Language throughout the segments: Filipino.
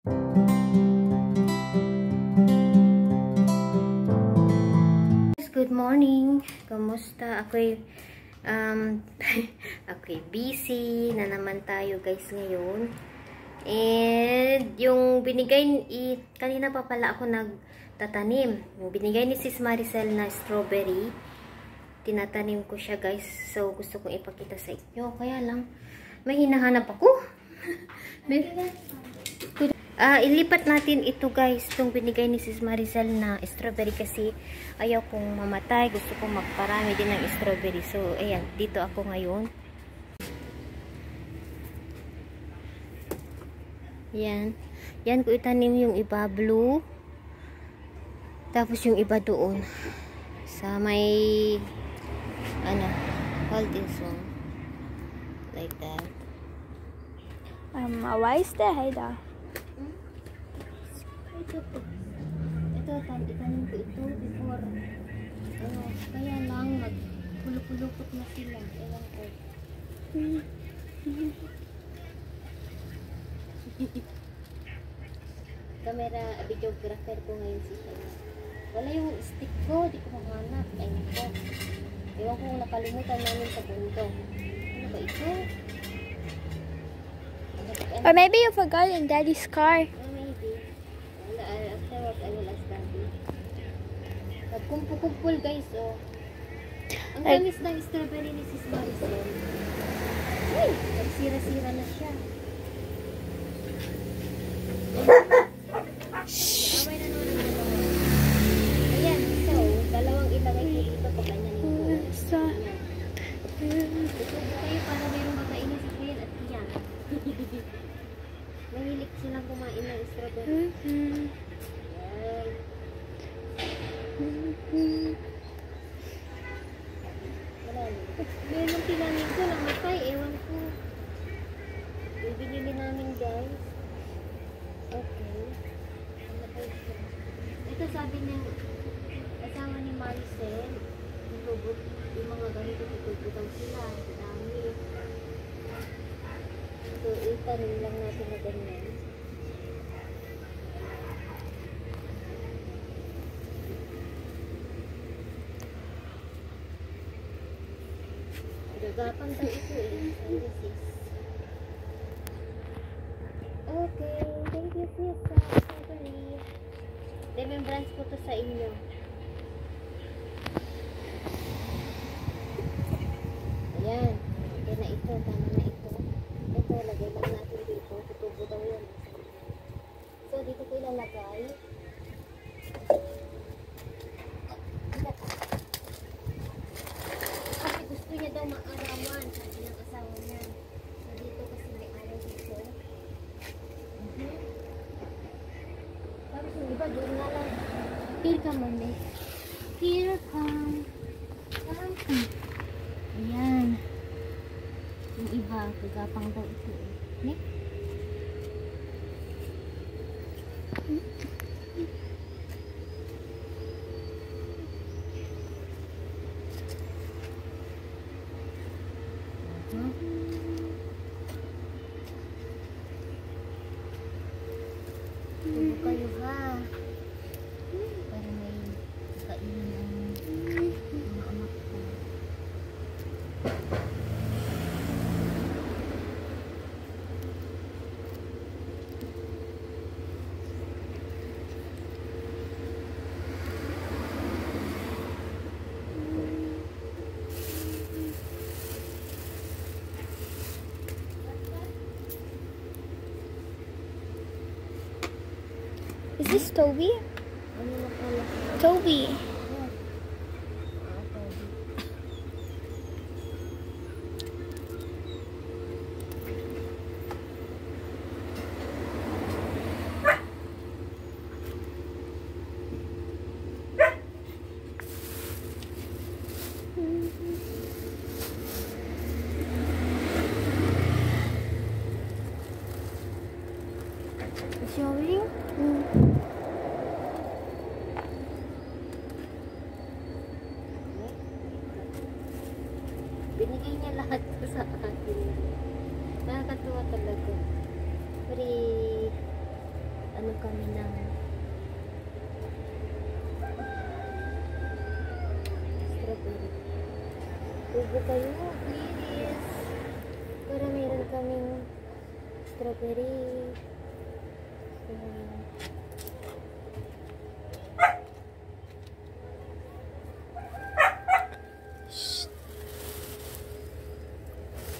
Good morning. Kamusta? Ako'y busy na naman tayo guys ngayon. And yung binigay kanina pa pala ako nagtatanim. Yung binigay ni Sis Maricel na strawberry, tinatanim ko siya guys. So gusto kong ipakita sa inyo. Kaya lang may hinahanap ako. Ilipat natin ito guys, itong binigay ni Sis Maricel na strawberry kasi ayaw kong mamatay, gusto kong magparami din ng strawberry. So ayan, dito ako ngayon. Yan ko itanim, yung iba blue, tapos yung iba doon sa may hold this one like that. Why is there Haida? Ito itanim ko ito before. Kaya lang nagpulupulupot na sila. Ewan ko. Camera videographer ko ngayon si Shana. Wala yung stick ko, di ko mahanap. Ayun ko. Ewan ko kung nakalimutan namin sa punto. Ano ba ito? Or maybe you forgot in Daddy's car. Afterwards, I will ask Daddy. Nagkumpul guys, oh. Ang tamis ng strawberry ni Sis Maricel. Uy! Nagsira-sira na siya. Away na naman ang dalawa. Ayan, so, dalawang ilagay ko dito pag ganyan yung buo. Ito kayo para mayroong makainin sa kayan at iyan. Mahilig silang kumain ng strawberry. Wala na. Meron tinamin ko, namatay. Ewan ko. Yung binili namin guys. Okay. Namatay siya. Ito sabi niya, kasama ni Maricel, yung mga ganito, tutubutang sila. Dami. So, itanim lang natin na ganyan. Gapang daw ito eh. Okay. Thank you sis. Remembrance ko to sa inyo. Ayan. Okay na ito. Tama na ito. Ito, lagay lang natin dito. Tutubo daw yun. So, dito ko ilalagay. Kasi gusto niya daw maarawan. Sabi ng asawa niya. So, dito kasi may araw dito. Tapos yung iba, doon nga lang. Here ka, mami. Here come. Come. Ayan. Yung iba, gagapang daw ito eh. Ne? Tubo kayo ha. Para may kainin ang mga anak ko. Is this Toby? Ano na pala? Toby. Showing? Binigay niya lahat ko sa akin. Nakakatuwa talaga. Free. ano kami ng strawberry. Tubo kayo, please. Para meron kaming strawberry.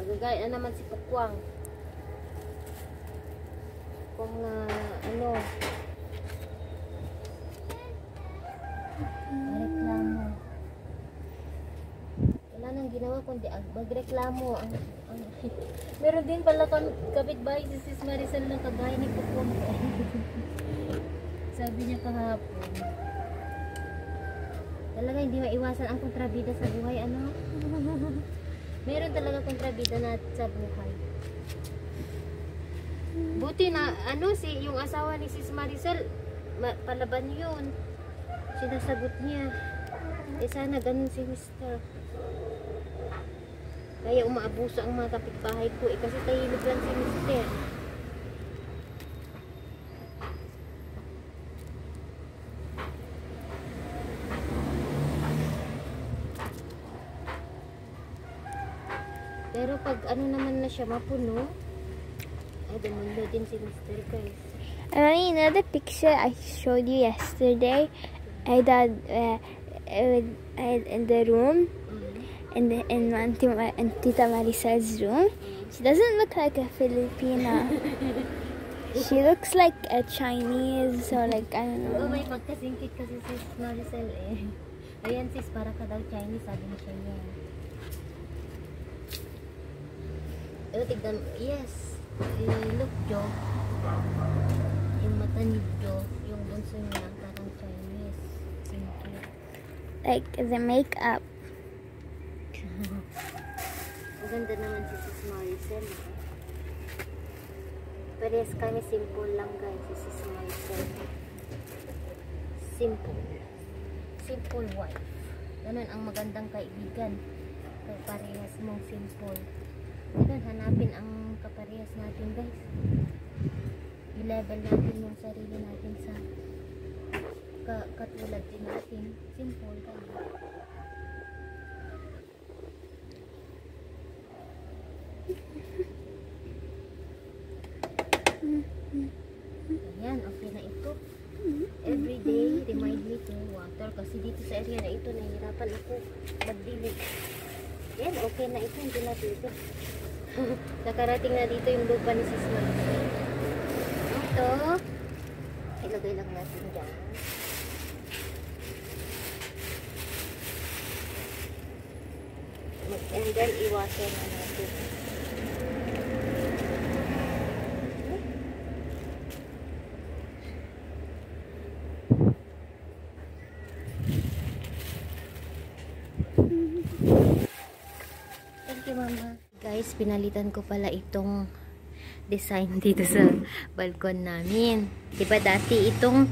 Magagaya na naman si Pukwang. Kung na ano reklamo. Wala nang ginawa kundi magreklamo. Meron din pala kapitbahay si Sis Maricel na kagaya ni Pukwang. Sabi niya kahapon. Talaga hindi maiwasan ang kontrabida sa buhay, ano? Meron talaga kontrabida na sa buhay. Buti na, ano, yung asawa ni Sis Maricel, palaban yun. Sinasagot niya. Eh sana ganun si Mr. Kaya umaabuso ang mga kapitbahay ko. Eh kasi tahimik lang si Mr. Pero pag ano naman na siya mapuno, ay dumulo din si Mr. guys. And you know the picture I showed you yesterday? I did in the room, in Tita Maricel's room. She doesn't look like a Filipina. She looks like a Chinese or like, I don't Oo, know. may pagkasingkit kasi si Maricel eh. Ayan sis, para ka daw Chinese, sabi ni siya yan. Oh, tignan, yes. Look, Jo. Yung mata ni Jo, yung bunso niya, parang Chinese. Singkit. Like the makeup. Maganda naman si Sis Maricel. Parehas kami simple lang guys, si Sis Maricel. Simple. Simple wife. Ganun ang magandang kaibigan. Kaya parehas mong simple. Ganun, hanapin ang kaparehas natin guys. I-level natin yung sarili natin sa katulad din natin. Simple guys. Ayan, okay na ito. Every day, remind me to water. Kasi dito sa area na ito, nahihirapan ako magdilig. Ayan, okay na ito. Hindi na dito. Nakarating na dito yung lupa ni Sis Maricel. Ito, ilagay lang natin dyan. And then, iwasan na natin. Thank you, Mama. Guys, pinalitan ko pala itong design dito sa balkon namin. Diba dati itong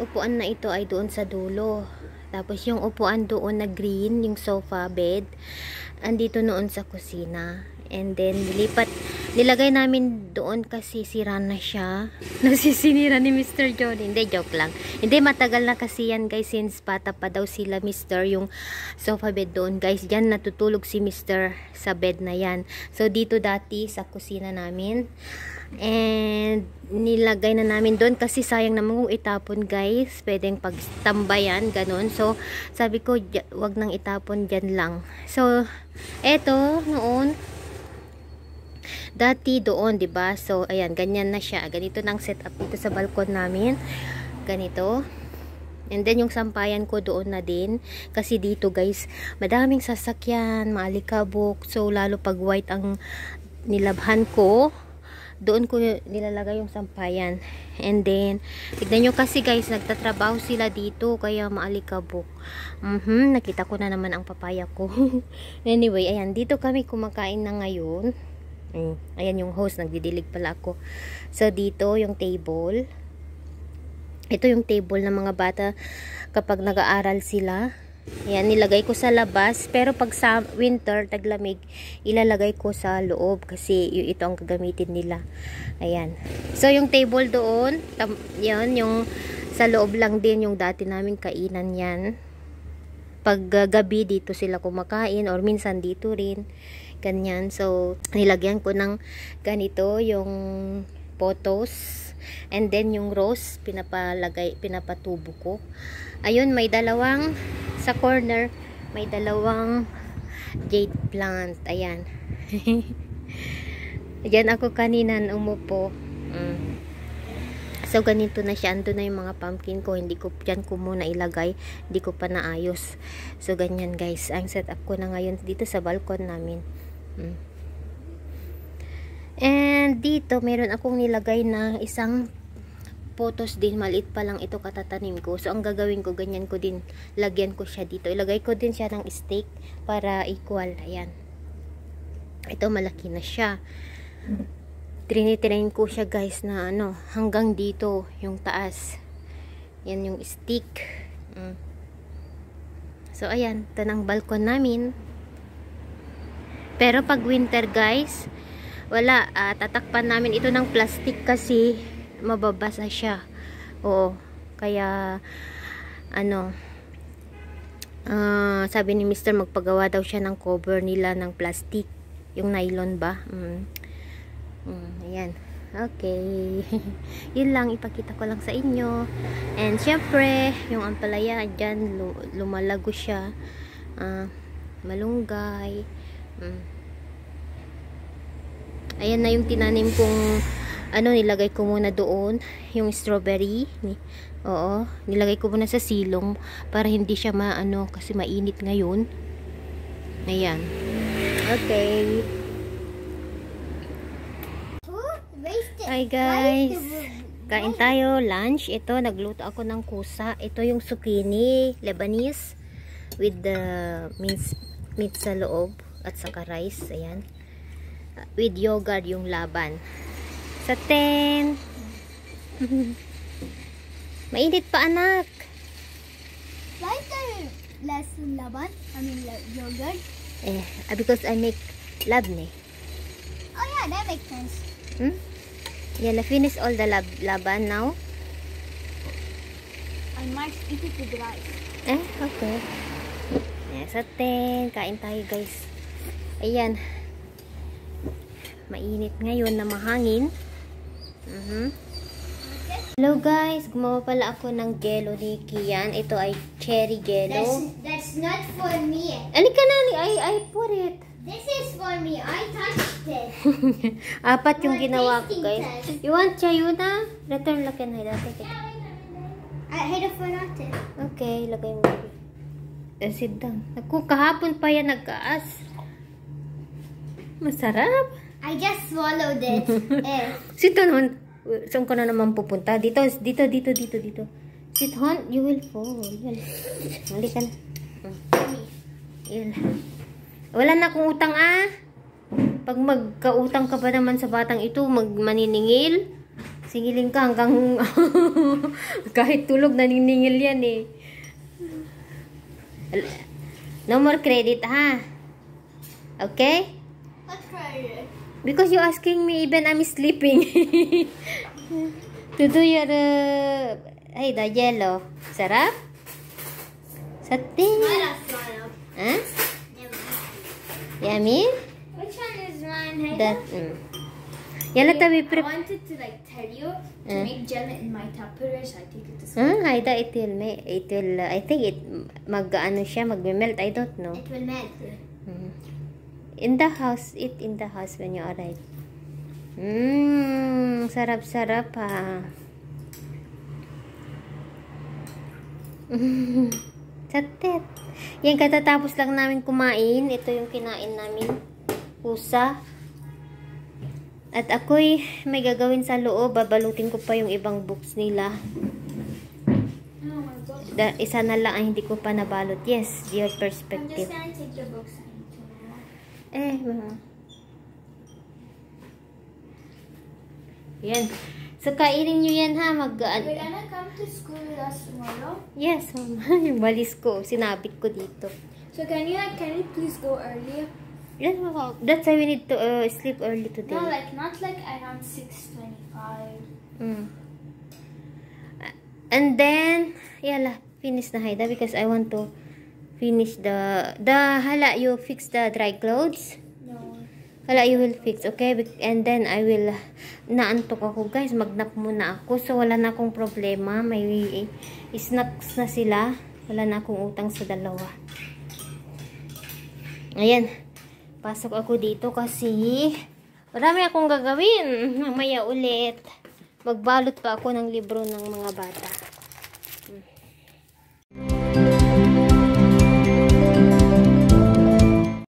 upuan na ito ay doon sa dulo. Tapos yung upuan doon na green, yung sofa bed, andito noon sa kusina. And then nilagay namin doon kasi sira na siya. Nasisinira ni Mr. John. Hindi, joke lang. Hindi, matagal na kasi yan guys, since bata pa daw sila Mr. yung sofa bed doon guys. Diyan natutulog si Mr. sa bed na yan. So dito dati sa kusina namin. And nilagay na namin doon kasi sayang naman kung itapon guys. Pwedeng pagtambayan, ganun. So sabi ko, wag nang itapon, dyan lang. So eto noon dati doon, 'di ba? So ayan, ganyan na siya. Ganito nang setup dito sa balkon namin. Ganito. And then yung sampayan ko doon na din kasi dito guys, madaming sasakyan, maalikabok. So lalo pag white ang nilabhan ko, doon ko nilalagay yung sampayan. And then tignan nyo kasi guys, nagtatrabaho sila dito kaya maalikabok. Nakita ko na naman ang papaya ko. Anyway, ayan, dito kami kumakain na ngayon. Ayan yung host, nagdidilig pala ako. So dito yung table. Ito yung table ng mga bata kapag nag-aaral sila. Ayan, nilagay ko sa labas. Pero pag sa winter, taglamig, ilalagay ko sa loob kasi ito ang gagamitin nila. Ayan. So, yung table doon, yan, yung sa loob lang din yung dati namin kainan yan. Pag gabi, dito sila kumakain or minsan dito rin. Ganyan. So, nilagyan ko ng ganito yung photos. And then yung rose, pinapatubo ko. Ayun, may dalawang sa corner, may dalawang jade plant. Ayan. Diyan ako kanina umupo. So, ganito na siya. Ando na yung mga pumpkin ko. Hindi ko, dyan ko muna ilagay. Hindi ko pa naayos. So, ganyan guys. Ang setup ko na ngayon dito sa balkon namin. And dito, meron akong nilagay na isang photos din. Maliit pa lang ito katatanim ko. So, ang gagawin ko, ganyan ko din. Lagyan ko siya dito. Ilagay ko din siya ng stick para equal. Ayan. Ito, malaki na siya. Trinitirain ko siya guys na ano, hanggang dito, yung taas. Yan yung stick. So, ayan. Ito ng balkon namin. Pero pag winter guys, wala, tatakpan namin ito ng plastic kasi mababasa siya. Oo. Kaya, ano, sabi ni Mr. magpagawa daw siya ng cover nila ng plastic. Yung nylon ba? Ayan. Okay. Yun lang, ipakita ko lang sa inyo. And syempre, yung ampalaya, dyan, lumalago siya. Malunggay. Ayan na yung tinanim kong ano, nilagay ko muna doon yung strawberry. Oo, nilagay ko muna sa silong para hindi siya maano kasi mainit ngayon. Ayan. Okay. Hi guys. Kain tayo lunch. Ito, nagluto ako ng kusa. Ito yung zucchini Lebanese with the meat sa loob at saka rice. Ayan. With yogurt yung laban. Sa 10. Mainit pa anak. Why is there less laban? I mean yogurt? Because I make labne. Oh yeah, that makes sense. Yeah, I finish all the laban now. I might eat it with rice. Okay. Yeah, sa 10. Kain tayo guys. Ayan. Mainit ngayon na mahangin. Hello guys, gumawa pala ako ng jello ni Kian. Ito ay cherry jello. That's not for me. Alika na, I put it. This is for me. I touched it. Apat yung ginawa ko guys. You want chayuna? Return lakin na. Take it. I had a fun at it. Okay, lagay mo. Sit down. Naku, kahapon pa yan nagkaas. Masarap. I just swallowed it. Sit down. Saan ka na naman pupunta? Dito. Sit down. You will fall. Mali ka na. Yan. Wala na akong utang Pag magkautang ka pa naman sa batang ito, maniningil. Singilin ka hanggang kahit tulog naniningil yan No more credit Okay? What credit? Because you're asking me even I'm sleeping. To do your the jello. Sarap? Satin. Yummy? Which one is mine? That. Yala tabi I wanted to tell you to make jello in my Tupperware, so I take it to school. Haida, it will, I think it, mag-melt, I don't know. It will melt. In the house, eat in the house when you arrive. Sarap-sarap Satet. Yan, katatapos lang namin kumain. Ito yung kinain namin. Pusa. At ako'y may gagawin sa loob. Babalutin ko pa yung ibang books nila. Isa na lang ang hindi ko pa nabalot. Yes, your perspective. I'm just gonna take the books. Yan. So, kainin nyo yan ha. Will Anna come to school with us tomorrow? Yes, mama. Yung walis ko. Sinabit ko dito. So can you please go early? Yes, mama. That's why we need to sleep early today. No, like not like around 6:25. And then, yala, finish na Haida because I want to finish the hala, you fix the dry clothes? No. Hala, you will fix, okay? And then, I will, naantok ako guys, magnap muna ako. So, wala na akong problema. May snacks na sila. Wala na akong utang sa dalawa. Ayan. Pasok ako dito kasi marami akong gagawin. Mamaya ulit. Magbalot pa ako ng libro ng mga bata.